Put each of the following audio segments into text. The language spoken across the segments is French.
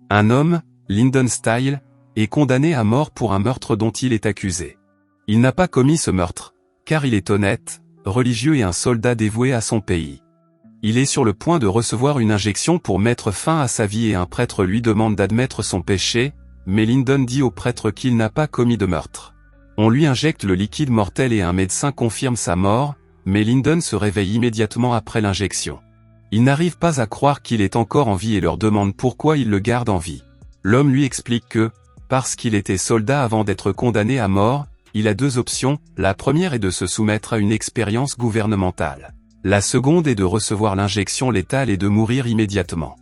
Un homme, Lyndon Style, est condamné à mort pour un meurtre dont il est accusé. Il n'a pas commis ce meurtre, car il est honnête, religieux et un soldat dévoué à son pays. Il est sur le point de recevoir une injection pour mettre fin à sa vie et un prêtre lui demande d'admettre son péché, mais Lyndon dit au prêtre qu'il n'a pas commis de meurtre. On lui injecte le liquide mortel et un médecin confirme sa mort, mais Lyndon se réveille immédiatement après l'injection. Il n'arrive pas à croire qu'il est encore en vie et leur demande pourquoi il le garde en vie. L'homme lui explique que, parce qu'il était soldat avant d'être condamné à mort, il a deux options, la première est de se soumettre à une expérience gouvernementale. La seconde est de recevoir l'injection létale et de mourir immédiatement.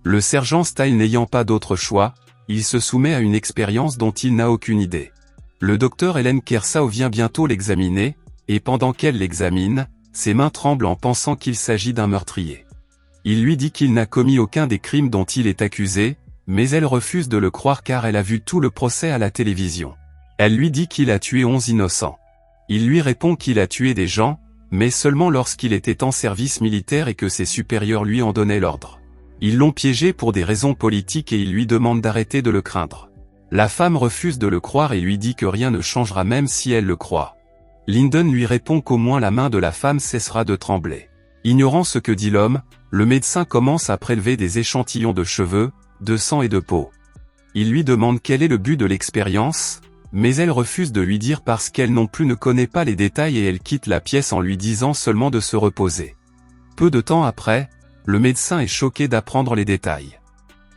Le sergent Style n'ayant pas d'autre choix, il se soumet à une expérience dont il n'a aucune idée. Le docteur Helen Kershaw vient bientôt l'examiner, et pendant qu'elle l'examine, ses mains tremblent en pensant qu'il s'agit d'un meurtrier. Il lui dit qu'il n'a commis aucun des crimes dont il est accusé, mais elle refuse de le croire car elle a vu tout le procès à la télévision. Elle lui dit qu'il a tué 11 innocents. Il lui répond qu'il a tué des gens, mais seulement lorsqu'il était en service militaire et que ses supérieurs lui en donnaient l'ordre. Ils l'ont piégé pour des raisons politiques et il lui demande d'arrêter de le craindre. La femme refuse de le croire et lui dit que rien ne changera même si elle le croit. Lyndon lui répond qu'au moins la main de la femme cessera de trembler. Ignorant ce que dit l'homme, le médecin commence à prélever des échantillons de cheveux, de sang et de peau. Il lui demande quel est le but de l'expérience, mais elle refuse de lui dire parce qu'elle non plus ne connaît pas les détails et elle quitte la pièce en lui disant seulement de se reposer. Peu de temps après, le médecin est choqué d'apprendre les détails.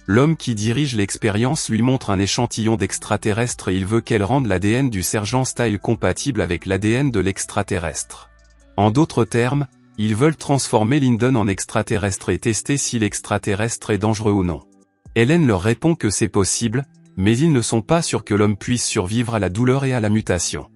L'homme qui dirige l'expérience lui montre un échantillon d'extraterrestre et il veut qu'elle rende l'ADN du sergent Style compatible avec l'ADN de l'extraterrestre. En d'autres termes, ils veulent transformer Lyndon en extraterrestre et tester si l'extraterrestre est dangereux ou non. Helen leur répond que c'est possible, mais ils ne sont pas sûrs que l'homme puisse survivre à la douleur et à la mutation.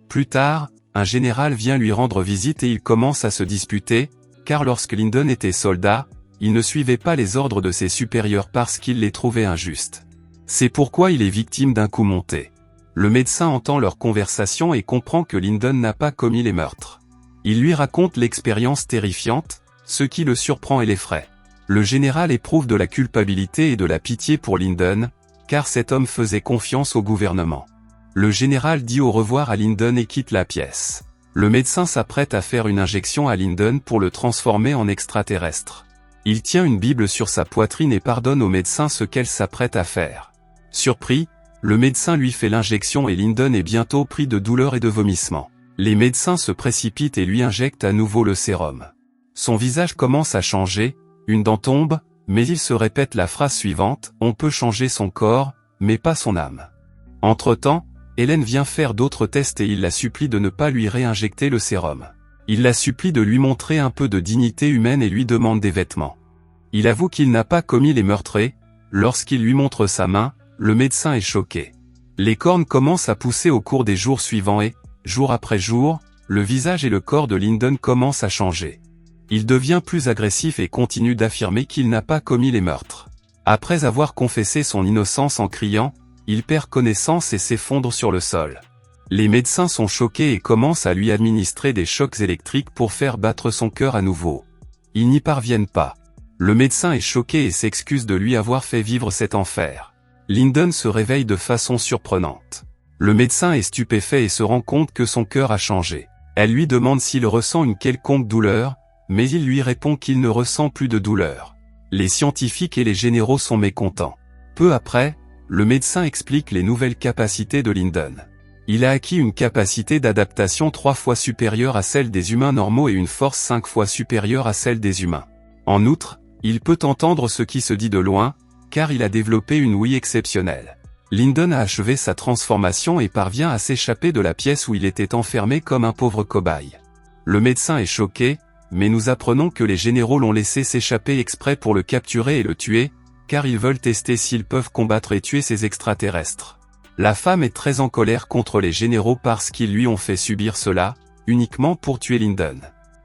Plus tard, un général vient lui rendre visite et ils commencent à se disputer, car lorsque Lyndon était soldat, il ne suivait pas les ordres de ses supérieurs parce qu'il les trouvait injustes. C'est pourquoi il est victime d'un coup monté. Le médecin entend leur conversation et comprend que Lyndon n'a pas commis les meurtres. Il lui raconte l'expérience terrifiante, ce qui le surprend et l'effraie. Le général éprouve de la culpabilité et de la pitié pour Lyndon, car cet homme faisait confiance au gouvernement. Le général dit au revoir à Lyndon et quitte la pièce. Le médecin s'apprête à faire une injection à Lyndon pour le transformer en extraterrestre. Il tient une Bible sur sa poitrine et pardonne au médecin ce qu'elle s'apprête à faire. Surpris, le médecin lui fait l'injection et Lyndon est bientôt pris de douleur et de vomissements. Les médecins se précipitent et lui injectent à nouveau le sérum. Son visage commence à changer, une dent tombe, mais il se répète la phrase suivante, « On peut changer son corps, mais pas son âme ». Entre-temps, Helen vient faire d'autres tests et il la supplie de ne pas lui réinjecter le sérum. Il la supplie de lui montrer un peu de dignité humaine et lui demande des vêtements. Il avoue qu'il n'a pas commis les meurtres et, lorsqu'il lui montre sa main, le médecin est choqué. Les cornes commencent à pousser au cours des jours suivants et, jour après jour, le visage et le corps de Lyndon commencent à changer. Il devient plus agressif et continue d'affirmer qu'il n'a pas commis les meurtres. Après avoir confessé son innocence en criant, il perd connaissance et s'effondre sur le sol. Les médecins sont choqués et commencent à lui administrer des chocs électriques pour faire battre son cœur à nouveau. Ils n'y parviennent pas. Le médecin est choqué et s'excuse de lui avoir fait vivre cet enfer. Lyndon se réveille de façon surprenante. Le médecin est stupéfait et se rend compte que son cœur a changé. Elle lui demande s'il ressent une quelconque douleur, mais il lui répond qu'il ne ressent plus de douleur. Les scientifiques et les généraux sont mécontents. Peu après, le médecin explique les nouvelles capacités de Lyndon. Il a acquis une capacité d'adaptation 3 fois supérieure à celle des humains normaux et une force 5 fois supérieure à celle des humains. En outre, il peut entendre ce qui se dit de loin, car il a développé une ouïe exceptionnelle. Lyndon a achevé sa transformation et parvient à s'échapper de la pièce où il était enfermé comme un pauvre cobaye. Le médecin est choqué, mais nous apprenons que les généraux l'ont laissé s'échapper exprès pour le capturer et le tuer, car ils veulent tester s'ils peuvent combattre et tuer ces extraterrestres. La femme est très en colère contre les généraux parce qu'ils lui ont fait subir cela, uniquement pour tuer Lyndon.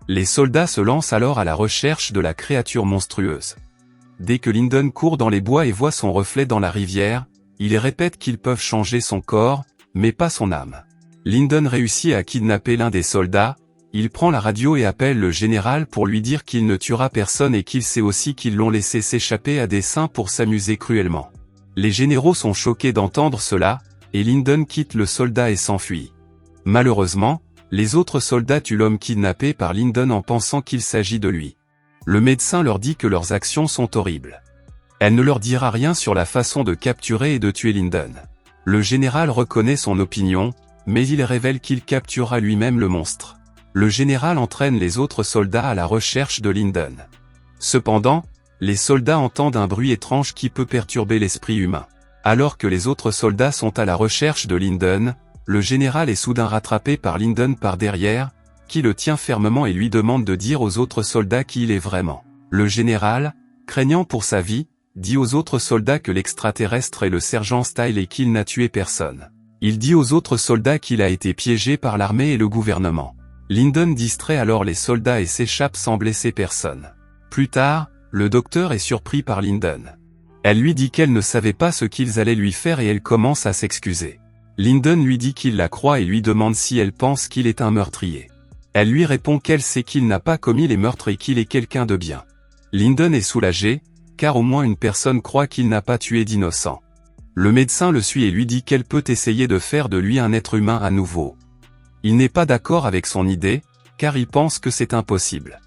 Les soldats se lancent alors à la recherche de la créature monstrueuse. Dès que Lyndon court dans les bois et voit son reflet dans la rivière, il répète qu'ils peuvent changer son corps, mais pas son âme. Lyndon réussit à kidnapper l'un des soldats, il prend la radio et appelle le général pour lui dire qu'il ne tuera personne et qu'il sait aussi qu'ils l'ont laissé s'échapper à dessein pour s'amuser cruellement. Les généraux sont choqués d'entendre cela, et Linden quitte le soldat et s'enfuit. Malheureusement, les autres soldats tuent l'homme kidnappé par Linden en pensant qu'il s'agit de lui. Le médecin leur dit que leurs actions sont horribles. Elle ne leur dira rien sur la façon de capturer et de tuer Linden. Le général reconnaît son opinion, mais il révèle qu'il capturera lui-même le monstre. Le général entraîne les autres soldats à la recherche de Linden. Cependant, les soldats entendent un bruit étrange qui peut perturber l'esprit humain. Alors que les autres soldats sont à la recherche de Linden, le général est soudain rattrapé par Linden par derrière, qui le tient fermement et lui demande de dire aux autres soldats qui il est vraiment. Le général, craignant pour sa vie, dit aux autres soldats que l'extraterrestre est le sergent Style et qu'il n'a tué personne. Il dit aux autres soldats qu'il a été piégé par l'armée et le gouvernement. Linden distrait alors les soldats et s'échappe sans blesser personne. Plus tard, le docteur est surpris par Linden. Elle lui dit qu'elle ne savait pas ce qu'ils allaient lui faire et elle commence à s'excuser. Linden lui dit qu'il la croit et lui demande si elle pense qu'il est un meurtrier. Elle lui répond qu'elle sait qu'il n'a pas commis les meurtres et qu'il est quelqu'un de bien. Linden est soulagé, car au moins une personne croit qu'il n'a pas tué d'innocents. Le médecin le suit et lui dit qu'elle peut essayer de faire de lui un être humain à nouveau. Il n'est pas d'accord avec son idée, car il pense que c'est impossible.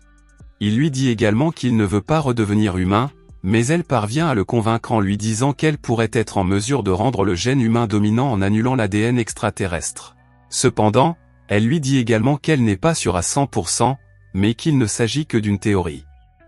Il lui dit également qu'il ne veut pas redevenir humain, mais elle parvient à le convaincre en lui disant qu'elle pourrait être en mesure de rendre le gène humain dominant en annulant l'ADN extraterrestre. Cependant, elle lui dit également qu'elle n'est pas sûre à 100%, mais qu'il ne s'agit que d'une théorie.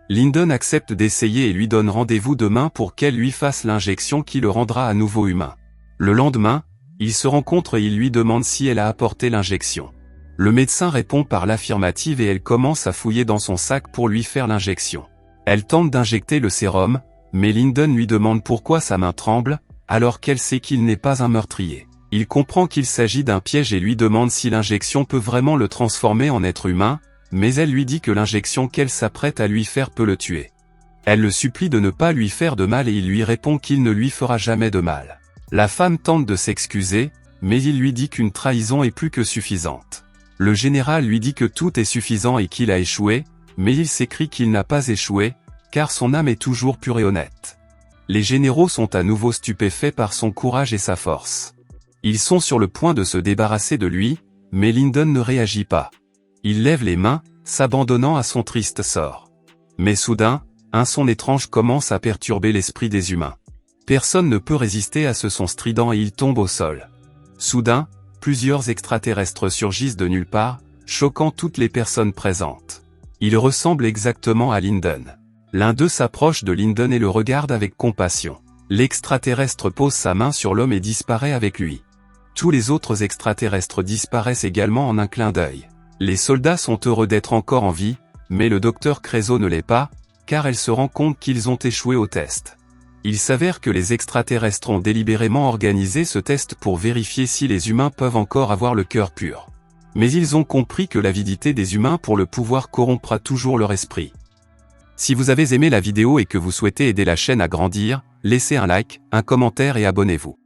Linden accepte d'essayer et lui donne rendez-vous demain pour qu'elle lui fasse l'injection qui le rendra à nouveau humain. Le lendemain, ils se rencontrent et il lui demande si elle a apporté l'injection. Le médecin répond par l'affirmative et elle commence à fouiller dans son sac pour lui faire l'injection. Elle tente d'injecter le sérum, mais Linden lui demande pourquoi sa main tremble, alors qu'elle sait qu'il n'est pas un meurtrier. Il comprend qu'il s'agit d'un piège et lui demande si l'injection peut vraiment le transformer en être humain, mais elle lui dit que l'injection qu'elle s'apprête à lui faire peut le tuer. Elle le supplie de ne pas lui faire de mal et il lui répond qu'il ne lui fera jamais de mal. La femme tente de s'excuser, mais il lui dit qu'une trahison est plus que suffisante. Le général lui dit que tout est suffisant et qu'il a échoué, mais il s'écrie qu'il n'a pas échoué, car son âme est toujours pure et honnête. Les généraux sont à nouveau stupéfaits par son courage et sa force. Ils sont sur le point de se débarrasser de lui, mais Linden ne réagit pas. Il lève les mains, s'abandonnant à son triste sort. Mais soudain, un son étrange commence à perturber l'esprit des humains. Personne ne peut résister à ce son strident et il tombe au sol. Soudain, plusieurs extraterrestres surgissent de nulle part, choquant toutes les personnes présentes. Ils ressemblent exactement à Linden. L'un d'eux s'approche de Linden et le regarde avec compassion. L'extraterrestre pose sa main sur l'homme et disparaît avec lui. Tous les autres extraterrestres disparaissent également en un clin d'œil. Les soldats sont heureux d'être encore en vie, mais le docteur Creso ne l'est pas, car elle se rend compte qu'ils ont échoué au test. Il s'avère que les extraterrestres ont délibérément organisé ce test pour vérifier si les humains peuvent encore avoir le cœur pur. Mais ils ont compris que l'avidité des humains pour le pouvoir corrompra toujours leur esprit. Si vous avez aimé la vidéo et que vous souhaitez aider la chaîne à grandir, laissez un like, un commentaire et abonnez-vous.